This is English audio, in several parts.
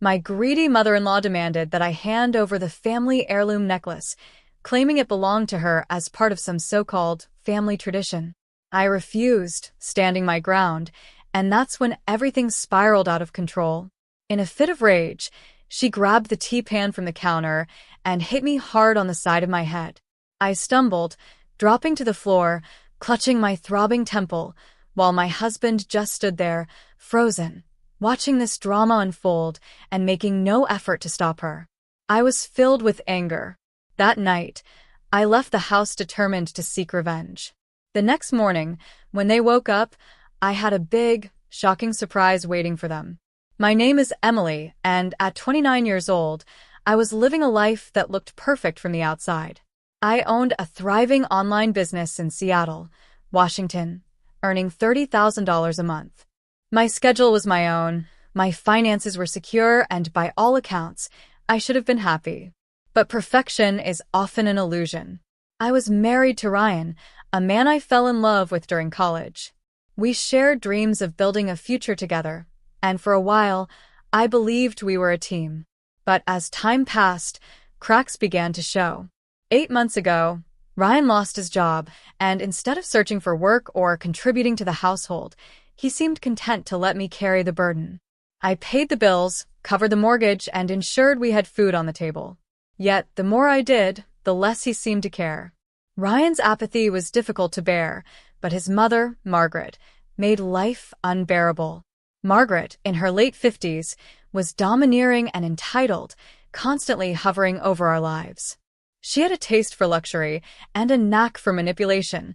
My greedy mother-in-law demanded that I hand over the family heirloom necklace, claiming it belonged to her as part of some so-called family tradition. I refused, standing my ground, and that's when everything spiraled out of control. In a fit of rage, she grabbed the tea-pan from the counter and hit me hard on the side of my head. I stumbled, dropping to the floor, clutching my throbbing temple, while my husband just stood there, frozen, watching this drama unfold and making no effort to stop her. I was filled with anger. That night, I left the house determined to seek revenge. The next morning, when they woke up, I had a big, shocking surprise waiting for them. My name is Emily, and at 29 years old, I was living a life that looked perfect from the outside. I owned a thriving online business in Seattle, Washington, earning $30,000 a month. My schedule was my own, my finances were secure, and by all accounts, I should have been happy. But perfection is often an illusion. I was married to Ryan, a man I fell in love with during college. We shared dreams of building a future together, and for a while, I believed we were a team. But as time passed, cracks began to show. 8 months ago, Ryan lost his job, and instead of searching for work or contributing to the household, he seemed content to let me carry the burden. I paid the bills, covered the mortgage, and ensured we had food on the table. Yet, the more I did, the less he seemed to care. Ryan's apathy was difficult to bear, but his mother, Margaret, made life unbearable. Margaret, in her late 50s, was domineering and entitled, constantly hovering over our lives. She had a taste for luxury and a knack for manipulation,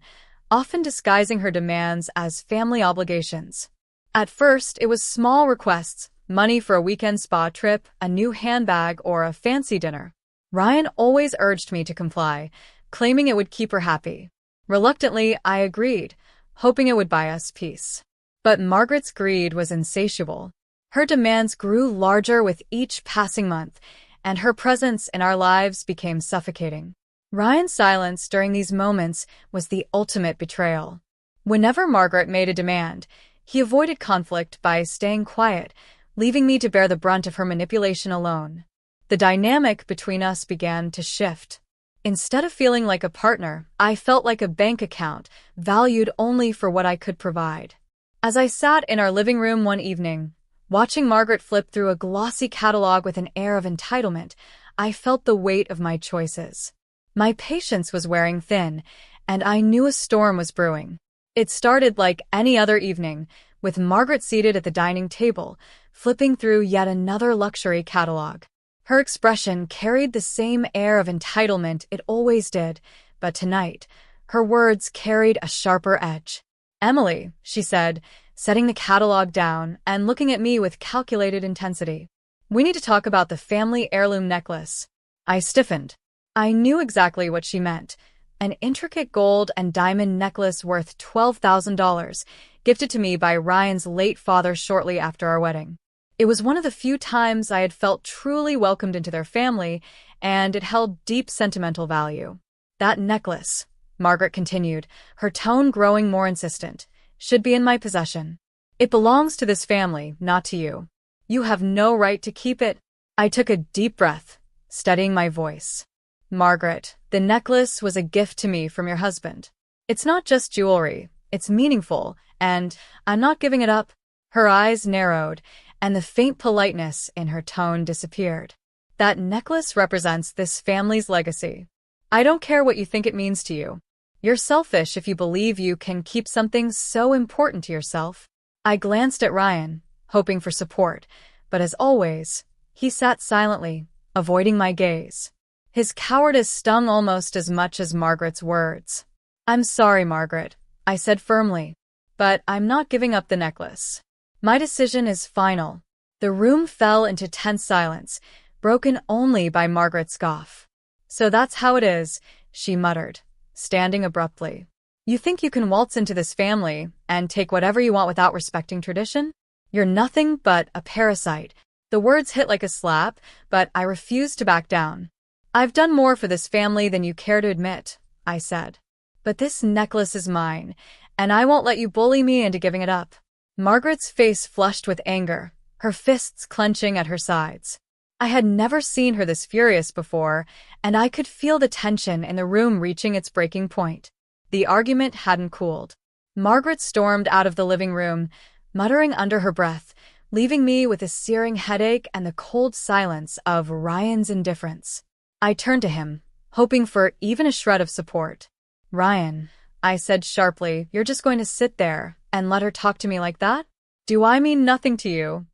often disguising her demands as family obligations. At first, it was small requests, money for a weekend spa trip, a new handbag, or a fancy dinner. Ryan always urged me to comply, claiming it would keep her happy. Reluctantly, I agreed, hoping it would buy us peace. But Margaret's greed was insatiable. Her demands grew larger with each passing month, and her presence in our lives became suffocating. Ryan's silence during these moments was the ultimate betrayal. Whenever Margaret made a demand, he avoided conflict by staying quiet, leaving me to bear the brunt of her manipulation alone. The dynamic between us began to shift. Instead of feeling like a partner, I felt like a bank account, valued only for what I could provide. As I sat in our living room one evening, watching Margaret flip through a glossy catalog with an air of entitlement, I felt the weight of my choices. My patience was wearing thin, and I knew a storm was brewing. It started like any other evening, with Margaret seated at the dining table, flipping through yet another luxury catalog. Her expression carried the same air of entitlement it always did, but tonight, her words carried a sharper edge. "Emily," she said, setting the catalog down and looking at me with calculated intensity. "We need to talk about the family heirloom necklace." I stiffened. I knew exactly what she meant. An intricate gold and diamond necklace worth $12,000, gifted to me by Ryan's late father shortly after our wedding. It was one of the few times I had felt truly welcomed into their family, and it held deep sentimental value. "That necklace," Margaret continued, her tone growing more insistent, "should be in my possession. It belongs to this family, not to you. You have no right to keep it." I took a deep breath, steadying my voice. "Margaret, the necklace was a gift to me from your husband. It's not just jewelry, it's meaningful, and I'm not giving it up." Her eyes narrowed, and the faint politeness in her tone disappeared. "That necklace represents this family's legacy. I don't care what you think it means to you. You're selfish if you believe you can keep something so important to yourself." I glanced at Ryan, hoping for support, but as always, he sat silently, avoiding my gaze. His cowardice stung almost as much as Margaret's words. "I'm sorry, Margaret," I said firmly, "but I'm not giving up the necklace. My decision is final." The room fell into tense silence, broken only by Margaret's scoff. "So that's how it is," she muttered, standing abruptly. "You think you can waltz into this family and take whatever you want without respecting tradition? You're nothing but a parasite." The words hit like a slap, but I refused to back down. "I've done more for this family than you care to admit," I said. "But this necklace is mine, and I won't let you bully me into giving it up." Margaret's face flushed with anger, her fists clenching at her sides. I had never seen her this furious before, and I could feel the tension in the room reaching its breaking point. The argument hadn't cooled. Margaret stormed out of the living room, muttering under her breath, leaving me with a searing headache and the cold silence of Ryan's indifference. I turned to him, hoping for even a shred of support. "Ryan," I said sharply, "you're just going to sit there and let her talk to me like that? Do I mean nothing to you?"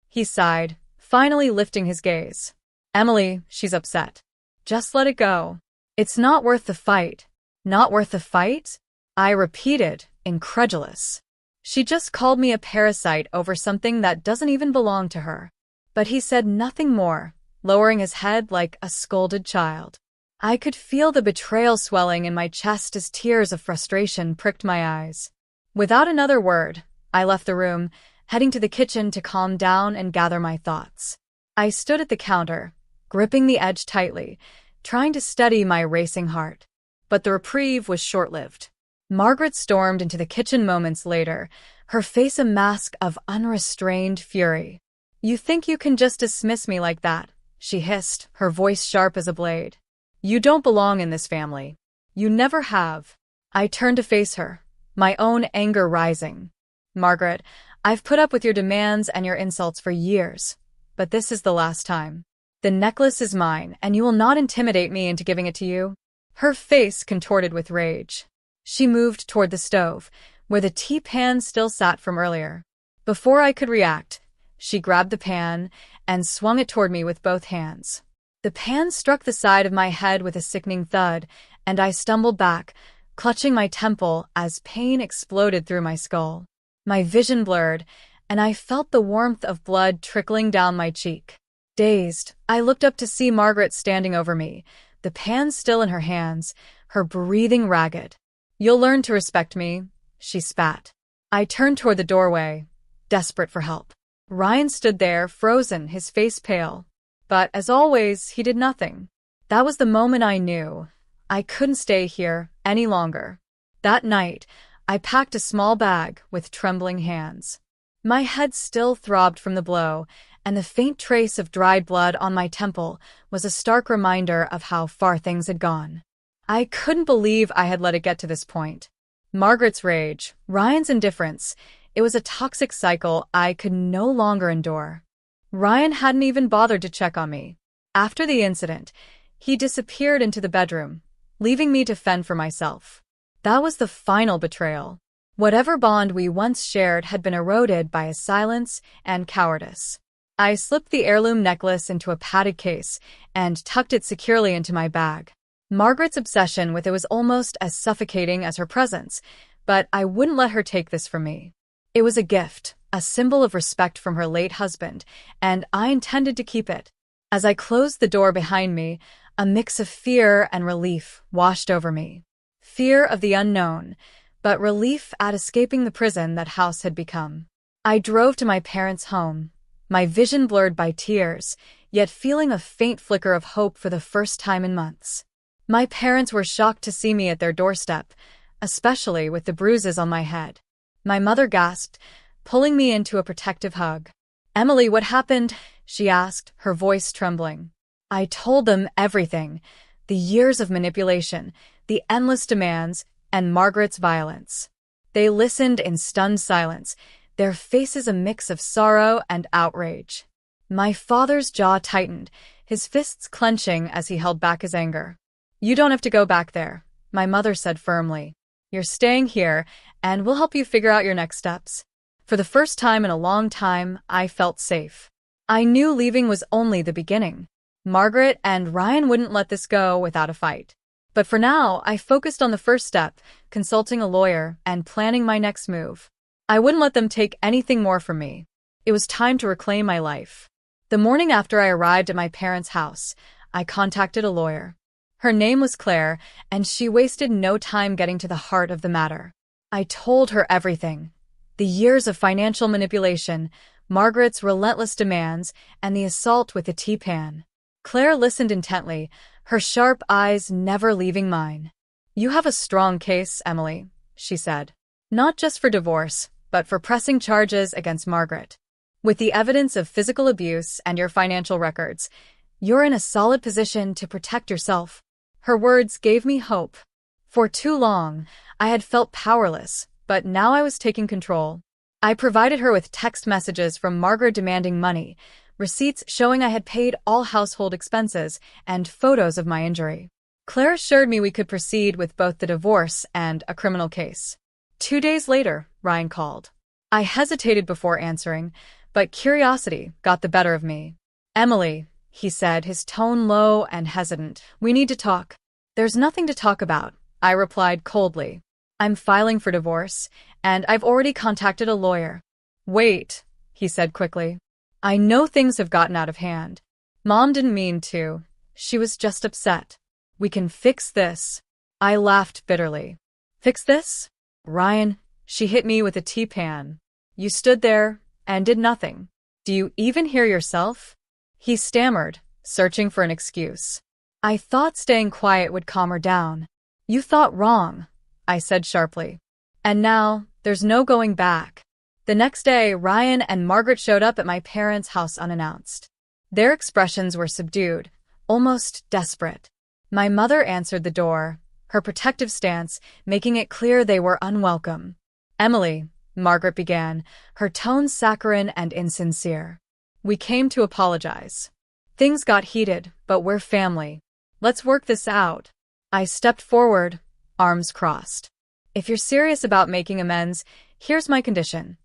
He sighed, finally lifting his gaze. "Emily, she's upset. Just let it go. It's not worth the fight." "Not worth the fight?" I repeated, incredulous. "She just called me a parasite over something that doesn't even belong to her." But he said nothing more, lowering his head like a scolded child. I could feel the betrayal swelling in my chest as tears of frustration pricked my eyes. Without another word, I left the room, heading to the kitchen to calm down and gather my thoughts. I stood at the counter, gripping the edge tightly, trying to steady my racing heart. But the reprieve was short-lived. Margaret stormed into the kitchen moments later, her face a mask of unrestrained fury. "You think you can just dismiss me like that?" she hissed, her voice sharp as a blade. "You don't belong in this family. You never have." I turned to face her, my own anger rising. "Margaret, I've put up with your demands and your insults for years, but this is the last time. The necklace is mine, and you will not intimidate me into giving it to you." Her face contorted with rage. She moved toward the stove, where the tea pan still sat from earlier. Before I could react, she grabbed the pan and swung it toward me with both hands. The pan struck the side of my head with a sickening thud, and I stumbled back, clutching my temple as pain exploded through my skull. My vision blurred, and I felt the warmth of blood trickling down my cheek. Dazed, I looked up to see Margaret standing over me, the pan still in her hands, her breathing ragged. "You'll learn to respect me," she spat. I turned toward the doorway, desperate for help. Ryan stood there, frozen, his face pale. But, as always, he did nothing. That was the moment I knew I couldn't stay here any longer. That night, I packed a small bag with trembling hands. My head still throbbed from the blow, and the faint trace of dried blood on my temple was a stark reminder of how far things had gone. I couldn't believe I had let it get to this point. Margaret's rage, Ryan's indifference, it was a toxic cycle I could no longer endure. Ryan hadn't even bothered to check on me. After the incident, he disappeared into the bedroom, leaving me to fend for myself. That was the final betrayal. Whatever bond we once shared had been eroded by his silence and cowardice. I slipped the heirloom necklace into a padded case and tucked it securely into my bag. Margaret's obsession with it was almost as suffocating as her presence, but I wouldn't let her take this from me. It was a gift, a symbol of respect from her late husband, and I intended to keep it. As I closed the door behind me, a mix of fear and relief washed over me. Fear of the unknown, but relief at escaping the prison that house had become. I drove to my parents' home, my vision blurred by tears, yet feeling a faint flicker of hope for the first time in months. My parents were shocked to see me at their doorstep, especially with the bruises on my head. My mother gasped, pulling me into a protective hug. "Emily, what happened?" she asked, her voice trembling. I told them everything, the years of manipulation, the endless demands, and Margaret's violence. They listened in stunned silence, their faces a mix of sorrow and outrage. My father's jaw tightened, his fists clenching as he held back his anger. "You don't have to go back there," my mother said firmly. "You're staying here, and we'll help you figure out your next steps." For the first time in a long time, I felt safe. I knew leaving was only the beginning. Margaret and Ryan wouldn't let this go without a fight. But for now, I focused on the first step, consulting a lawyer and planning my next move. I wouldn't let them take anything more from me. It was time to reclaim my life. The morning after I arrived at my parents' house, I contacted a lawyer. Her name was Claire, and she wasted no time getting to the heart of the matter. I told her everything. The years of financial manipulation, Margaret's relentless demands, and the assault with the tea pan. Claire listened intently, her sharp eyes never leaving mine. "You have a strong case, Emily," she said. "Not just for divorce, but for pressing charges against Margaret. With the evidence of physical abuse and your financial records, you're in a solid position to protect yourself. Her words gave me hope. For too long, I had felt powerless, but now I was taking control. I provided her with text messages from Margaret demanding money, receipts showing I had paid all household expenses, and photos of my injury. Claire assured me we could proceed with both the divorce and a criminal case. 2 days later, Ryan called. I hesitated before answering, but curiosity got the better of me. "Emily," he said, his tone low and hesitant, "we need to talk." "There's nothing to talk about," I replied coldly. "I'm filing for divorce, and I've already contacted a lawyer." "Wait," he said quickly. "I know things have gotten out of hand. Mom didn't mean to. She was just upset. We can fix this." I laughed bitterly. "Fix this? Ryan," she hit me with a tea-pan. "You stood there and did nothing. Do you even hear yourself?" He stammered, searching for an excuse. "I thought staying quiet would calm her down." "You thought wrong," I said sharply. "And now, there's no going back." The next day, Ryan and Margaret showed up at my parents' house unannounced. Their expressions were subdued, almost desperate. My mother answered the door, her protective stance making it clear they were unwelcome. "Emily," Margaret began, her tone saccharine and insincere. "We came to apologize. Things got heated, but we're family. Let's work this out." I stepped forward, arms crossed. "If you're serious about making amends, here's my condition.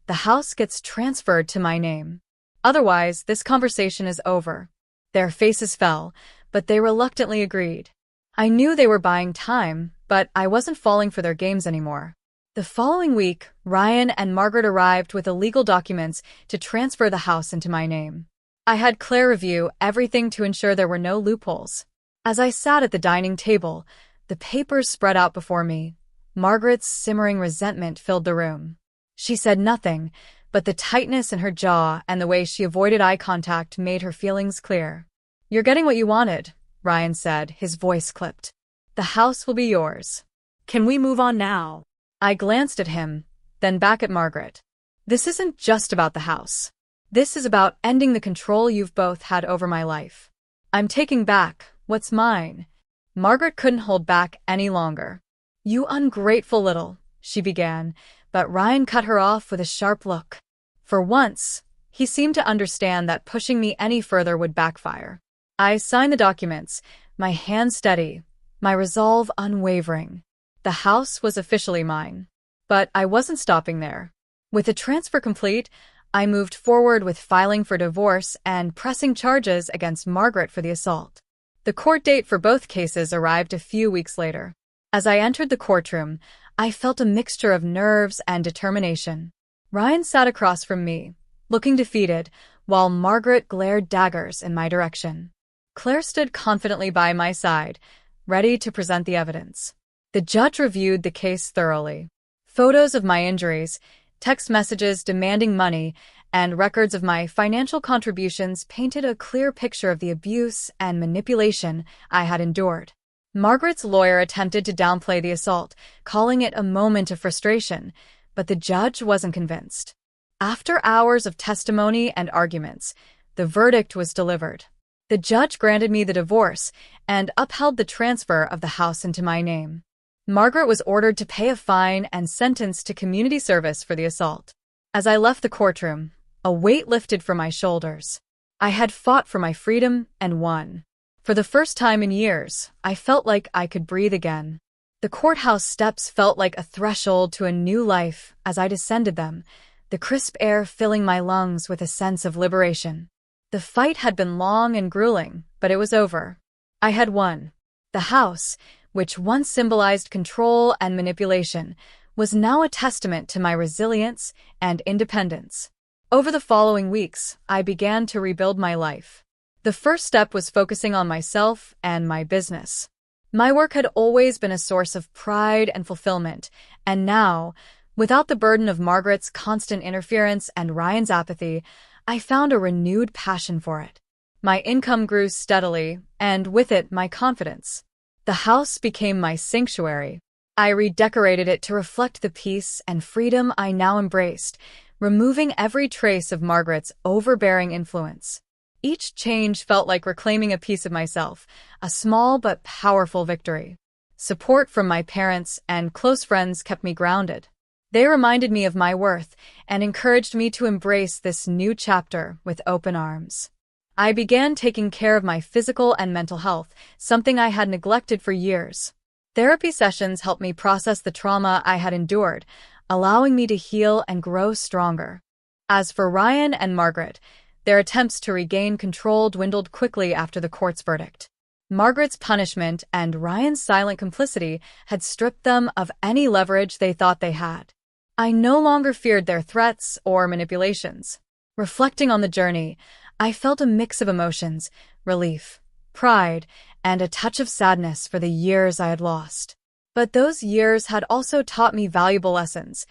The house gets transferred to my name. Otherwise, this conversation is over." Their faces fell, but they reluctantly agreed. I knew they were buying time, but I wasn't falling for their games anymore. The following week, Ryan and Margaret arrived with the legal documents to transfer the house into my name. I had Claire review everything to ensure there were no loopholes. As I sat at the dining table, the papers spread out before me. Margaret's simmering resentment filled the room. She said nothing, but the tightness in her jaw and the way she avoided eye contact made her feelings clear. "You're getting what you wanted," Ryan said, his voice clipped. "The house will be yours. Can we move on now?" I glanced at him, then back at Margaret. "This isn't just about the house. This is about ending the control you've both had over my life. I'm taking back what's mine." Margaret couldn't hold back any longer. "You ungrateful little," she began, but Ryan cut her off with a sharp look. For once, he seemed to understand that pushing me any further would backfire. I signed the documents, my hand steady, my resolve unwavering. The house was officially mine. But I wasn't stopping there. With the transfer complete, I moved forward with filing for divorce and pressing charges against Margaret for the assault. The court date for both cases arrived a few weeks later. As I entered the courtroom, I felt a mixture of nerves and determination. Ryan sat across from me, looking defeated, while Margaret glared daggers in my direction. Claire stood confidently by my side, ready to present the evidence. The judge reviewed the case thoroughly. Photos of my injuries, text messages demanding money, and records of my financial contributions painted a clear picture of the abuse and manipulation I had endured. Margaret's lawyer attempted to downplay the assault, calling it a moment of frustration, but the judge wasn't convinced. After hours of testimony and arguments, the verdict was delivered. The judge granted me the divorce and upheld the transfer of the house into my name. Margaret was ordered to pay a fine and sentenced to community service for the assault. As I left the courtroom, a weight lifted from my shoulders. I had fought for my freedom and won. For the first time in years, I felt like I could breathe again. The courthouse steps felt like a threshold to a new life as I descended them, the crisp air filling my lungs with a sense of liberation. The fight had been long and grueling, but it was over. I had won. The house, which once symbolized control and manipulation, was now a testament to my resilience and independence. Over the following weeks, I began to rebuild my life. The first step was focusing on myself and my business. My work had always been a source of pride and fulfillment, and now, without the burden of Margaret's constant interference and Ryan's apathy, I found a renewed passion for it. My income grew steadily, and with it, my confidence. The house became my sanctuary. I redecorated it to reflect the peace and freedom I now embraced, removing every trace of Margaret's overbearing influence. Each change felt like reclaiming a piece of myself, a small but powerful victory. Support from my parents and close friends kept me grounded. They reminded me of my worth and encouraged me to embrace this new chapter with open arms. I began taking care of my physical and mental health, something I had neglected for years. Therapy sessions helped me process the trauma I had endured, allowing me to heal and grow stronger. As for Ryan and Margaret, their attempts to regain control dwindled quickly after the court's verdict. Margaret's punishment and Ryan's silent complicity had stripped them of any leverage they thought they had. I no longer feared their threats or manipulations. Reflecting on the journey, I felt a mix of emotions: relief, pride, and a touch of sadness for the years I had lost. But those years had also taught me valuable lessons: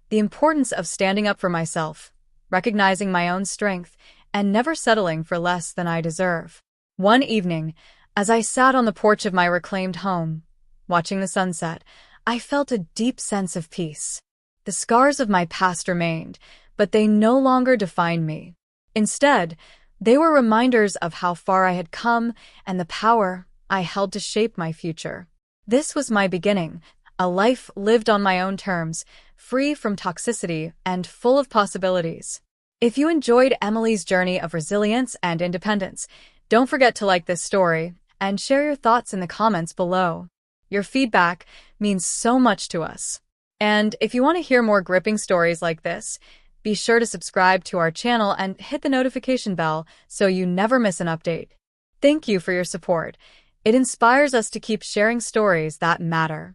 the importance of standing up for myself, recognizing my own strength, and never settling for less than I deserve. One evening, as I sat on the porch of my reclaimed home, watching the sunset, I felt a deep sense of peace. The scars of my past remained, but they no longer defined me. Instead, they were reminders of how far I had come and the power I held to shape my future. This was my beginning, a life lived on my own terms, free from toxicity and full of possibilities. If you enjoyed Emily's journey of resilience and independence, don't forget to like this story and share your thoughts in the comments below. Your feedback means so much to us. And if you want to hear more gripping stories like this, be sure to subscribe to our channel and hit the notification bell so you never miss an update. Thank you for your support. It inspires us to keep sharing stories that matter.